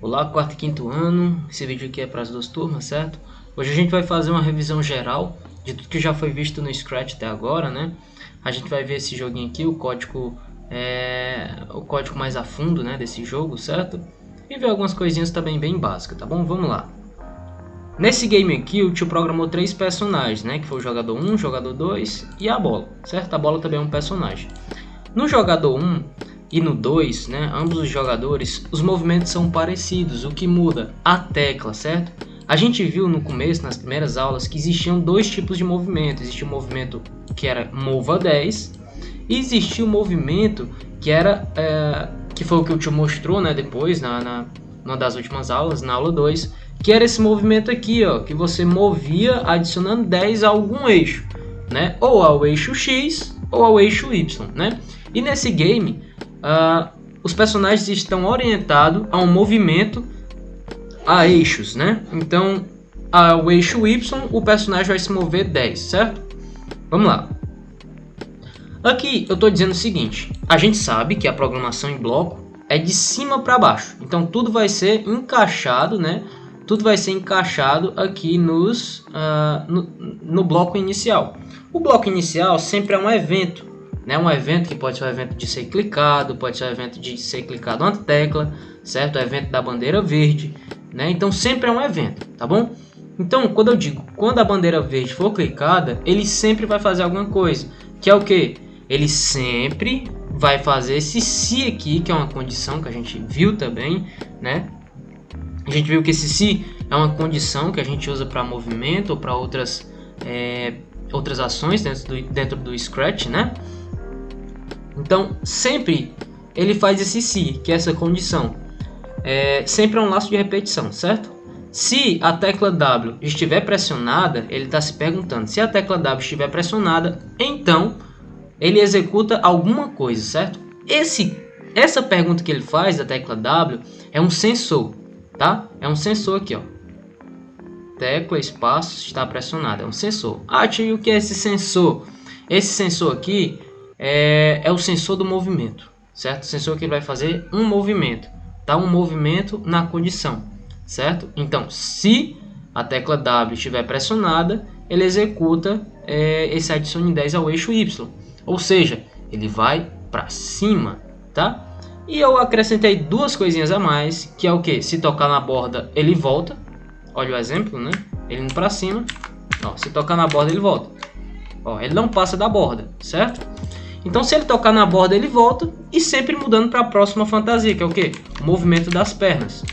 Olá, quarto e quinto ano. Esse vídeo aqui é para as duas turmas, certo? Hoje a gente vai fazer uma revisão geral de tudo que já foi visto no Scratch até agora, né? A gente vai ver esse joguinho aqui, o código mais a fundo, né, desse jogo, certo? E ver algumas coisinhas também bem básicas, tá bom? Vamos lá. Nesse game aqui, o tio programou 3 personagens, né? Que foi o jogador 1, o jogador 2 e a bola, certo? A bola também é um personagem. No jogador 1 e no 2, né, ambos os jogadores, os movimentos são parecidos, o que muda a tecla, certo? A gente viu no começo, nas primeiras aulas, que existiam dois tipos de movimento. Existia o movimento que era mova 10 e existia o movimento que era que foi o que o tio mostrou, né, depois, numa das últimas aulas, na aula 2, que era esse movimento aqui, ó, que você movia adicionando 10 a algum eixo, né, ou ao eixo X ou ao eixo Y, né? E nesse game, os personagens estão orientados a um movimento a eixos, né? Então, ao eixo Y, o personagem vai se mover 10, certo? Vamos lá. Aqui eu estou dizendo o seguinte: a gente sabe que a programação em bloco é de cima para baixo. Então, tudo vai ser encaixado, né? Tudo vai ser encaixado aqui no bloco inicial. O bloco inicial sempre é um evento, né? Um evento que pode ser um evento de ser clicado, pode ser um evento de ser clicado uma tecla, certo? O evento da bandeira verde, né? Então sempre é um evento, tá bom? Então quando eu digo quando a bandeira verde for clicada, ele sempre vai fazer alguma coisa, que é o que? Ele sempre vai fazer esse se aqui, que é uma condição que a gente viu também, né? A gente viu que esse se é uma condição que a gente usa para movimento ou para outras ações dentro do Scratch, né? Então sempre ele faz esse se, que é essa condição. Sempre é um laço de repetição, certo? Se a tecla W estiver pressionada, ele está se perguntando: se a tecla W estiver pressionada, então ele executa alguma coisa, certo? Essa pergunta que ele faz da tecla W é um sensor, tá? É um sensor aqui, ó. Tecla espaço está pressionada, é um sensor. Tio, o que é esse sensor? Esse sensor aqui é o sensor do movimento, certo? O sensor que ele vai fazer um movimento, tá? Um movimento na condição, certo? Então, se a tecla W estiver pressionada, ele executa esse adicione 10 ao eixo Y, ou seja, ele vai para cima, tá? E eu acrescentei duas coisinhas a mais, que é o que? Se tocar na borda, ele volta. Olha o exemplo, né? Ele indo para cima. Ó, se tocar na borda, ele volta. Ó, ele não passa da borda, certo? Então, se ele tocar na borda, ele volta. E sempre mudando para a próxima fantasia, que é o que? O movimento das pernas.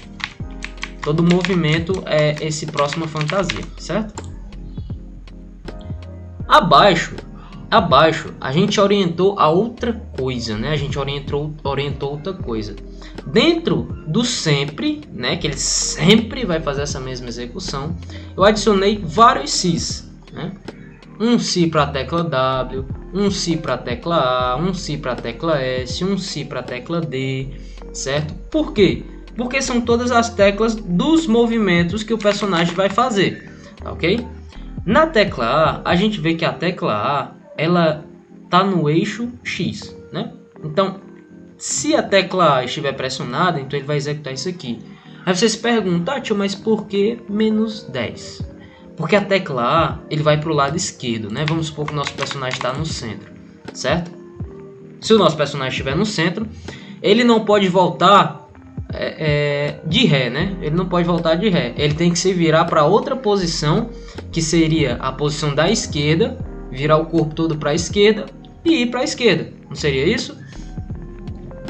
Todo movimento é esse próxima fantasia, certo? Abaixo a gente orientou a outra coisa, né? A gente orientou outra coisa. Dentro do sempre, né? Que ele sempre vai fazer essa mesma execução. Eu adicionei vários Cs, né? Um Si para a tecla W, um Si para a tecla A, um Si para a tecla S, um Si para a tecla D, certo? Por quê? Porque são todas as teclas dos movimentos que o personagem vai fazer, ok? Na tecla A, a gente vê que a tecla A, ela tá no eixo X, né? Então, se a tecla A estiver pressionada, então ele vai executar isso aqui. Aí você se pergunta: tio, mas por que menos 10? Porque a tecla A, ele vai para o lado esquerdo, né? Vamos supor que o nosso personagem está no centro, certo? Se o nosso personagem estiver no centro, ele não pode voltar de ré, né? Ele não pode voltar de ré. Ele tem que se virar para outra posição, que seria a posição da esquerda, virar o corpo todo para a esquerda e ir para a esquerda. Não seria isso?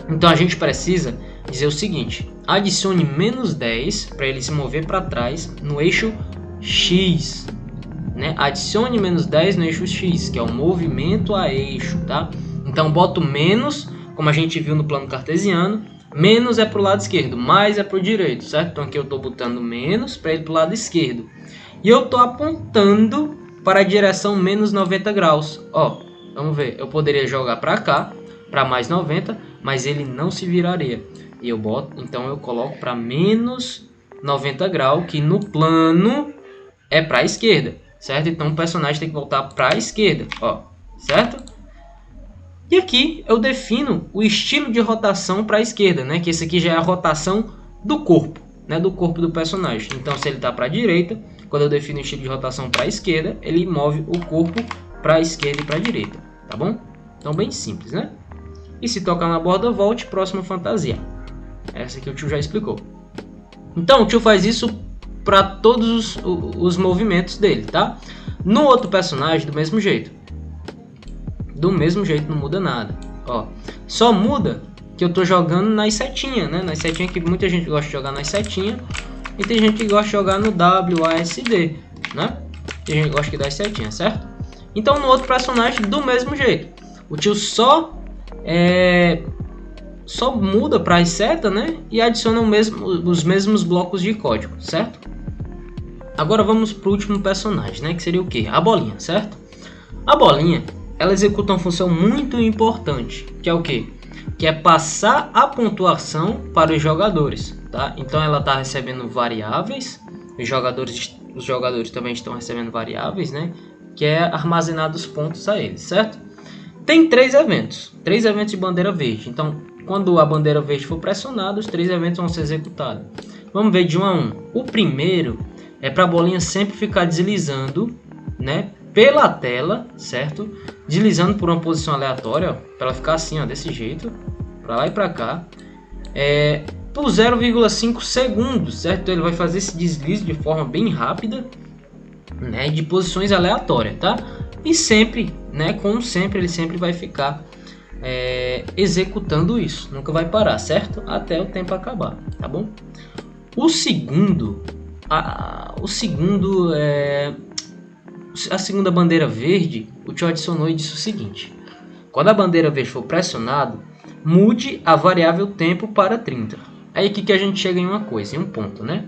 Então a gente precisa dizer o seguinte: adicione menos 10 para ele se mover para trás no eixo X, né? Adicione menos 10 no eixo X, que é o movimento a eixo, tá? Então boto menos, como a gente viu no plano cartesiano, menos é para o lado esquerdo, mais é para o direito, certo? Então aqui eu estou botando menos para ele para o lado esquerdo. E eu estou apontando para a direção menos 90 graus. Ó, vamos ver, eu poderia jogar para cá, para mais 90, mas ele não se viraria. E eu boto, então eu coloco para menos 90 graus, que no plano é para a esquerda, certo? Então o personagem tem que voltar para a esquerda, ó, certo? E aqui eu defino o estilo de rotação para a esquerda, né? Que esse aqui já é a rotação do corpo, né, do corpo do personagem. Então, se ele está para a direita, quando eu defino o estilo de rotação para a esquerda, ele move o corpo para a esquerda e para a direita, tá bom? Então, bem simples, né? E se tocar na borda, volte, próxima fantasia. Essa aqui o tio já explicou. Então, o tio faz isso para todos os movimentos dele, tá? No outro personagem, do mesmo jeito. Do mesmo jeito, não muda nada. Ó, só muda que eu tô jogando nas setinhas, né? Nas setinhas, que muita gente gosta de jogar nas setinhas. E tem gente que gosta de jogar no WASD, né? Tem gente que gosta de dar as setinhas, certo? Então, no outro personagem, do mesmo jeito. O tio só muda para as setas, né? E adiciona os mesmos blocos de código, certo? Agora vamos para o último personagem, né? Que seria o quê? A bolinha, certo? A bolinha, ela executa uma função muito importante, que é o quê? Que é passar a pontuação para os jogadores, tá? Então ela está recebendo variáveis, os jogadores também estão recebendo variáveis, né? Que é armazenado os pontos a eles, certo? Tem três eventos de bandeira verde. Então, quando a bandeira verde for pressionada, os 3 eventos vão ser executados. Vamos ver de um a um. O primeiro é para a bolinha sempre ficar deslizando, né, pela tela, certo? Deslizando por uma posição aleatória, para ela ficar assim, ó, desse jeito, para lá e para cá, por 0,5 segundos, certo? Então, ele vai fazer esse deslize de forma bem rápida, né, de posições aleatórias, tá? E sempre, né, como sempre, ele sempre vai ficar executando isso, nunca vai parar, certo? Até o tempo acabar, tá bom? A segunda bandeira verde, o tio adicionou e disse o seguinte: quando a bandeira verde for pressionado, mude a variável tempo para 30. Aí aqui que a gente chega em uma coisa, em um ponto, né?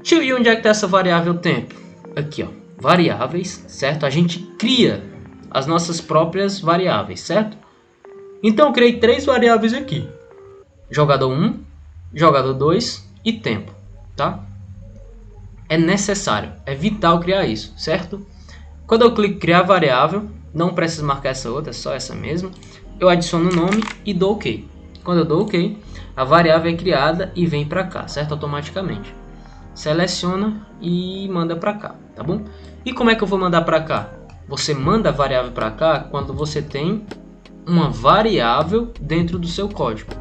Tio, e onde é que está essa variável tempo? Aqui, ó, variáveis, certo? A gente cria as nossas próprias variáveis, certo? Então eu criei 3 variáveis aqui: jogador 1, jogador 2 e tempo, tá? É necessário, é vital criar isso, certo? Quando eu clico em criar variável, não preciso marcar essa outra, é só essa mesmo. Eu adiciono o nome e dou OK. Quando eu dou OK, a variável é criada e vem para cá, certo? Automaticamente. Seleciona e manda para cá, tá bom? E como é que eu vou mandar para cá? Você manda a variável para cá quando você tem uma variável dentro do seu código.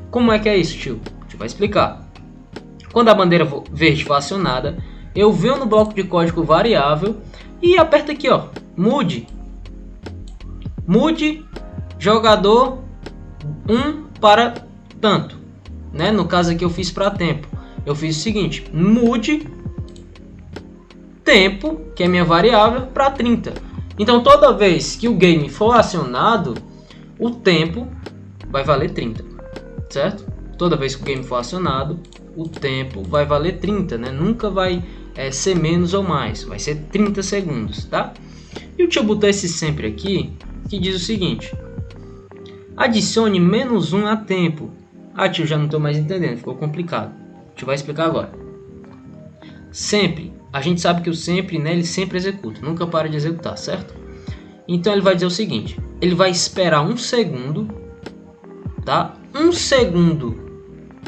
Como é que é isso, tio? Deixa eu explicar. Quando a bandeira verde for acionada, eu venho no bloco de código variável e aperto aqui, ó, mude jogador 1 para tanto, né? No caso aqui eu fiz para tempo. Eu fiz o seguinte: mude tempo, que é minha variável, para 30. Então toda vez que o game for acionado, o tempo vai valer 30, certo? Toda vez que o game for acionado, o tempo vai valer 30, né? Nunca vai ser menos ou mais, vai ser 30 segundos, tá? E o tio botou esse sempre aqui, que diz o seguinte: adicione -1 a tempo. Ah, tio, já não estou mais entendendo, ficou complicado. O tio vai explicar agora. Sempre, a gente sabe que o sempre, né, ele sempre executa, nunca para de executar, certo? Então ele vai dizer o seguinte: ele vai esperar 1 segundo, tá? 1 segundo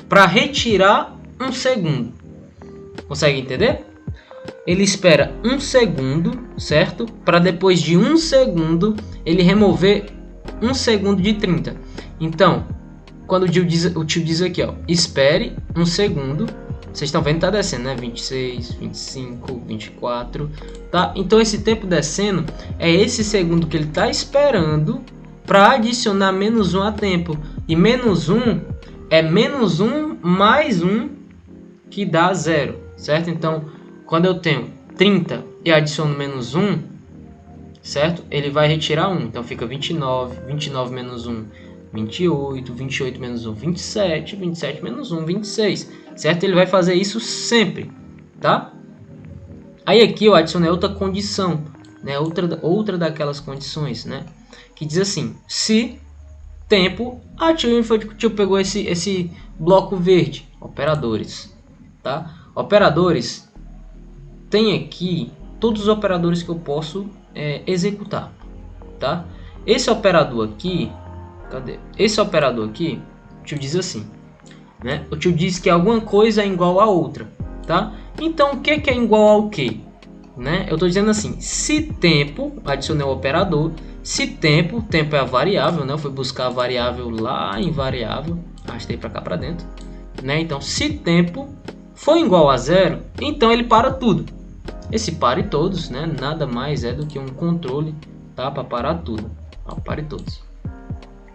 para retirar 1 segundo. Consegue entender? Ele espera 1 segundo, certo? Para depois de 1 segundo ele remover 1 segundo de 30. Então, quando o tio diz aqui, ó, espere 1 segundo. Vocês estão vendo que tá descendo, né? 26, 25, 24, tá? Então esse tempo descendo é esse segundo que ele tá esperando para adicionar -1 a tempo. E -1 é -1 mais 1 que dá 0, certo? Então, quando eu tenho 30 e adiciono -1, certo? Ele vai retirar 1. Então fica 29, 29 menos 1, 28, 28 menos 1, 27, 27 menos 1, 26, certo? Ele vai fazer isso sempre, tá? Aí aqui eu adicionei outra condição, né? Outra daquelas condições, né? Que diz assim: se tempo... Ah, tio pegou esse bloco verde, operadores, tá? Operadores, tem aqui todos os operadores que eu posso executar, tá? Esse operador aqui, cadê? Esse operador aqui, tio diz assim: né? O tio diz que alguma coisa é igual a outra, tá? Então, o que é igual ao quê? Né? Eu estou dizendo assim, se tempo, adicionei o operador, se tempo é a variável, né? Eu fui buscar a variável lá em variável, arrastei para cá para dentro, né? Então, se tempo for igual a zero, então ele para tudo. Esse pare todos, né? Nada mais é do que um controle, tá? Para parar tudo. Ó, pare todos.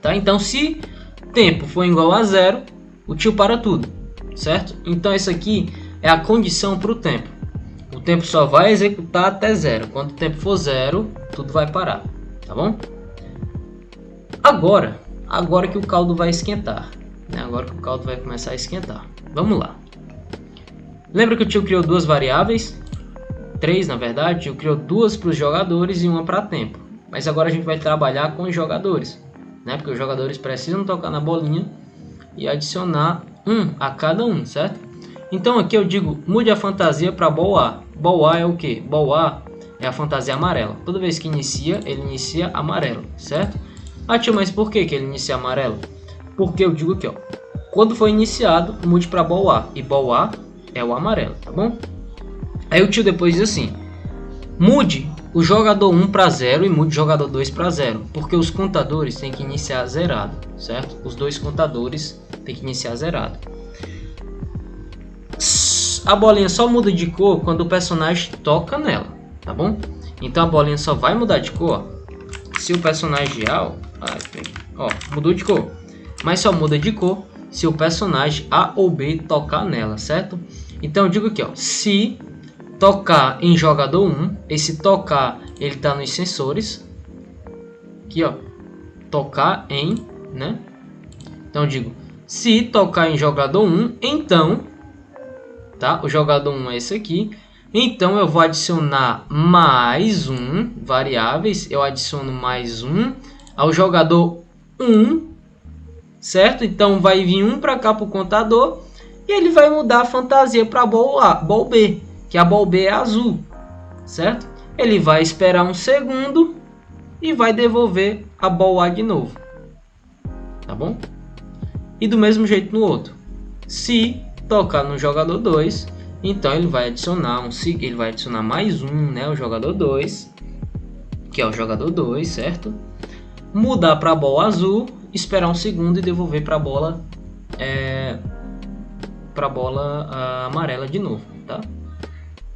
Tá? Então, se tempo for igual a zero, o tio para tudo, certo? Então, isso aqui é a condição para o tempo. O tempo só vai executar até zero. Quando o tempo for zero, tudo vai parar, tá bom? Agora que o caldo vai esquentar, né? Agora que o caldo vai começar a esquentar. Vamos lá. Lembra que o tio criou duas variáveis? 3, na verdade. O tio criou duas para os jogadores e uma para tempo. Mas agora a gente vai trabalhar com os jogadores, né? Porque os jogadores precisam tocar na bolinha e adicionar um a cada um, certo? Então aqui eu digo, mude a fantasia para Ball A. Ball A é o que? Ball A é a fantasia amarela. Toda vez que inicia, ele inicia amarelo, certo? Ah, tio, mas por que ele inicia amarelo? Porque eu digo aqui, ó. Quando for iniciado, mude para Ball A. E Ball A é o amarelo, tá bom? Aí o tio depois diz assim, mude o jogador 1 para 0 e mude o jogador 2 para 0. Porque os contadores têm que iniciar zerado, certo? Os dois contadores têm que iniciar zerado. A bolinha só muda de cor quando o personagem toca nela, tá bom? Então a bolinha só vai mudar de cor se o personagem mudou de cor, mas só muda de cor se o personagem A ou B tocar nela, certo? Então eu digo aqui, ó, se tocar em jogador 1, esse tocar ele tá nos sensores, aqui ó, tocar em, né? Então eu digo, se tocar em jogador 1, então, tá? O jogador 1 é esse aqui. Então eu vou adicionar mais um variáveis. Eu adiciono mais um ao jogador 1, certo? Então vai vir um para cá para o contador e ele vai mudar a fantasia para Ball B, que a Ball B é azul, certo? Ele vai esperar um segundo e vai devolver a Ball A de novo, tá bom? E do mesmo jeito no outro. Se tocar no jogador 2, então ele vai adicionar mais um, né, o jogador 2, que é o jogador 2, certo? Mudar para a bola azul, esperar um segundo e devolver para a bola amarela de novo, tá?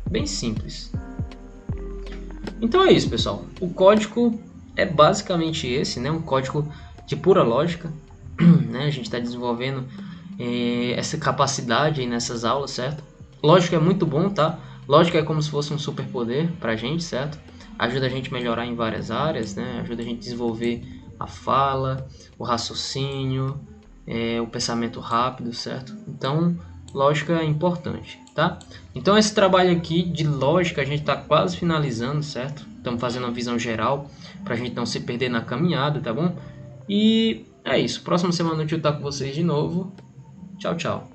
Bem simples. Então é isso, pessoal. O código é basicamente esse, né? Um código de pura lógica, né? A gente está desenvolvendo essa capacidade aí nessas aulas, certo? Lógica é muito bom, tá? Lógica é como se fosse um superpoder pra gente, certo? Ajuda a gente a melhorar em várias áreas, né? Ajuda a gente a desenvolver a fala, o raciocínio, o pensamento rápido, certo? Então, lógica é importante, tá? Então, esse trabalho aqui de lógica a gente tá quase finalizando, certo? Estamos fazendo uma visão geral pra gente não se perder na caminhada, tá bom? E é isso. Próxima semana eu vou estar com vocês de novo. Tchau, tchau.